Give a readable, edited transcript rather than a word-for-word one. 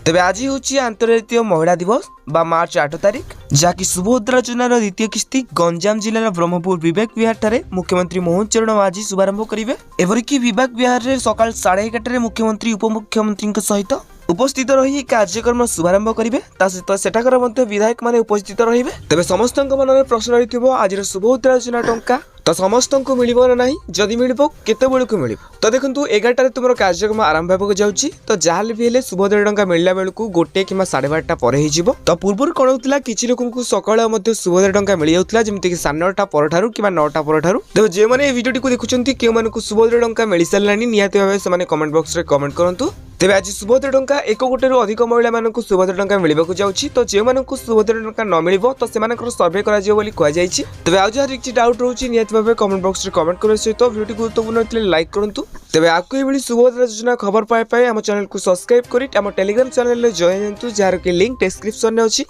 तेबे आज हूँ अंतर्राष्ट्रीय महिला दिवस बा मार्च 8 तारिख जहाँकि सुभद्रा योजनार द्वितीय किस्ती गंजाम जिलार ब्रह्मपुर विवेक विहार ठारे मुख्यमंत्री मोहन चरण माझी शुभारंभ करेंगे। एवरिकी विवेक विहार रे सकाल 11:30 मुख्यमंत्री उपमुख्यमंत्री सहित उपस्थित रही कार्यक्रम शुभारंभ करेंगे। सहित सेठाकर विधायक माने उपस्थित रहे। तेज समस्त मन प्रश्न रही आज सुभद्रा योजना टंका तो समस्त को मिल ना जदि मिल केत बेलू मिल तो देखो 11टार तुम कार्यक्रम आरंभ होगा जाऊँगी तो जहाँ भी हेल्ले सुभद्रा टंका मिलला बेलू 1 कि 12:30 पर हो तो पूर्व कौन होता कि लोक सकाल सुभद्रा टंका मिल जाता जमीक 9:30 पर कि 9टा पर तेज जो मैंने भिडियो को देखुं क्यों सुभद्रा टंका मिल सारा निहती भाव से कमेंट बॉक्स में कमेंट करूँ। तेज आज सुभद्रा टंका 1 कोटी अधिक महिला मानक सुभद्रा टंका मिलवाक जाऊँगी तो जो मानक सुभद्रा टंका न मिल तो से सर्वे करें। तेज आज जहाँ किसी डाउट रोचे निहती भाव कमेंट बॉक्स में कमेंट करने सहित वीडियो गुरुत्वपूर्ण लाइक करूँ। तेज आपको ये सुभद्रा योजना खबर पाए आम चैनल को सब्सक्राइब कर टेलीग्राम चैनल जॉइन जहाँ की लिंक डिस्क्रिप्शन में अच्छी।